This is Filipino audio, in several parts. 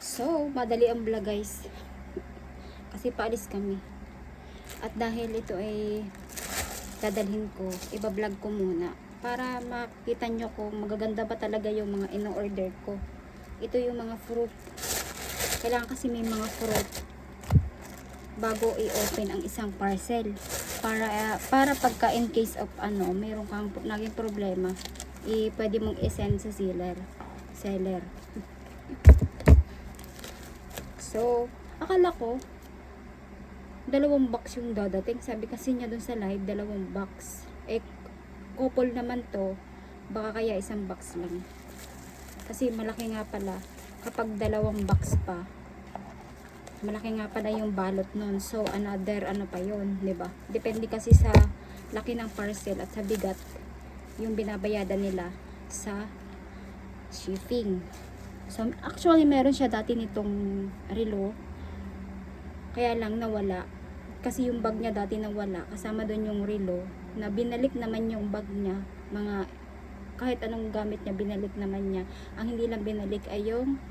So, madali ang vlog guys. Kasi paalis kami. At dahil ito ay dadalhin ko, iba-vlog ko muna. Para makita nyo kung magaganda ba talaga yung mga ino-order ko. Ito yung mga fruit. Kailangan kasi may mga fruit bago i-open ang isang parcel. Para pagka in case of mayroon kang naging problema, pwede mong i-send sa seller. So, akala ko 2 box yung dadating. Sabi kasi niya dun sa live, 2 box. Couple naman to. Baka kaya 1 box lang. Kasi malaki nga pala kapag 2 box pa. Malaki nga pala yung balot nun. So, another pa yun, 'di ba? Depende kasi sa laki ng parcel at sa bigat yung binabayadan nila sa shipping. So, actually, meron siya dati nitong relo. Kaya lang nawala. Kasi yung bag niya dati nawala. Kasama doon yung relo. Na binalik naman yung bag niya. Kahit anong gamit niya, binalik naman niya. Ang hindi lang binalik ay yung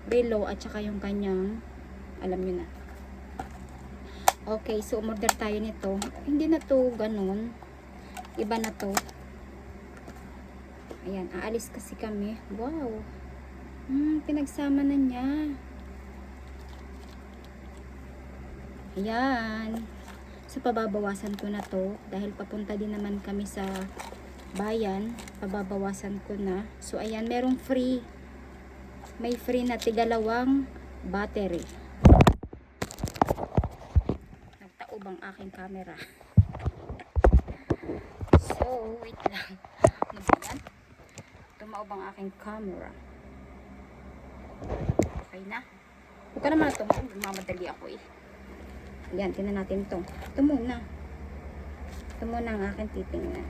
relo at saka yung kanyang, alam niyo na. Okay, so umorder tayo nito. Hindi na to ganun. Iba na to. Ayan, aalis kasi kami. Wow. Pinagsama na niya. Ayan. So, pababawasan ko na to. Dahil papunta din naman kami sa bayan. Pababawasan ko na. So, ayan. Merong free. May free na tigalawang battery. Nagtaob ang aking camera. So, wait lang. Ano ba yan? Tumaob ang aking camera. Okay na. Huwag ka naman tumaob. Mamadali ako eh. Yan, tingnan natin to. Ito muna. Ito muna ang aking titingnan.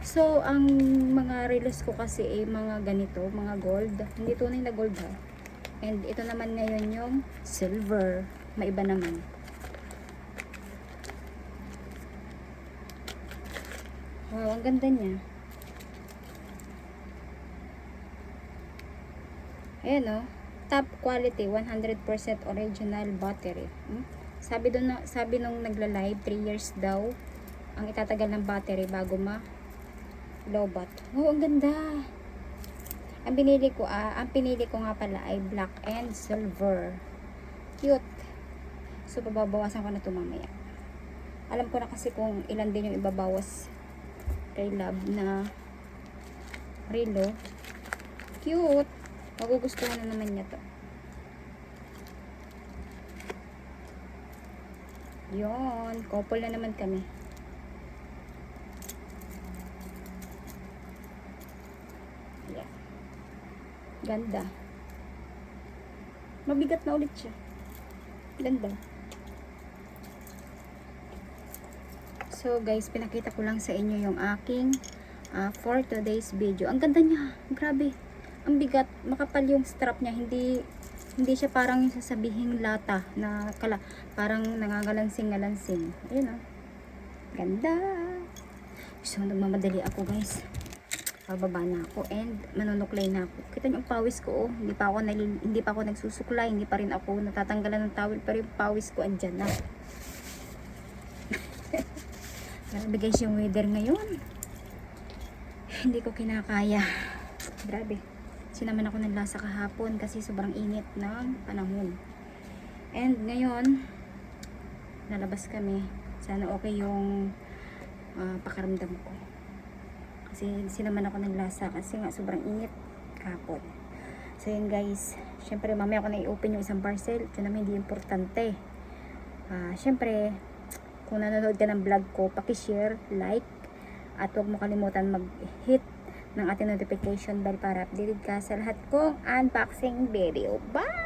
So, ang mga reels ko kasi ay mga ganito, mga gold. Hindi tunay na gold ha. And ito naman ngayon yung silver. Maiba naman. Wow, ang ganda niya. Ayan o. Top quality, 100% original battery. Sabi nung nagla-live, 3 years daw ang itatagal ng battery bago lobat. Oh, ang ganda. Ang pinili ko nga pala ay black and silver. Cute. So, pababawasan ko na ito mamaya. Alam ko na kasi kung ilan din yung ibabawas kay Love na relo. Cute. Magugustuhan na naman niya to. Yon, couple na naman kami. Yeah. Ganda. Mabigat na ulit siya. Ganda. So guys, pinakita ko lang sa inyo yung aking for today's video. Ang ganda niya. Grabe. Ang bigat. Makapal yung strap niya. Hindi siya parang yung sasabihin lata na parang nangangalansing-ngalansing. Ayun o. Ganda. So, nagmamadali ako guys. Pababa na ako and manunuklay na ako. Kita niyo ang pawis ko oh. Hindi pa ako nagsusuklay. Hindi pa rin ako natatanggalan ng towel. Pero yung pawis ko andyan na. Grabe guys yung weather ngayon. Hindi ko kinakaya. Grabe. Sinaman ako ng lasa kahapon kasi sobrang init ng panahon. And ngayon, nalabas kami. Sana okay yung pakaramdam ko. Kasi sinaman ako ng lasa kasi nga sobrang init kahapon. So yun guys, syempre mamaya ako na i-open yung isang parcel. Ito naman hindi importante. Syempre, kung nanonood ka ng vlog ko, paki-share, like, at huwag mo kalimutan mag-hit ng ating notification bell para updated ka sa lahat kong unboxing video. Bye!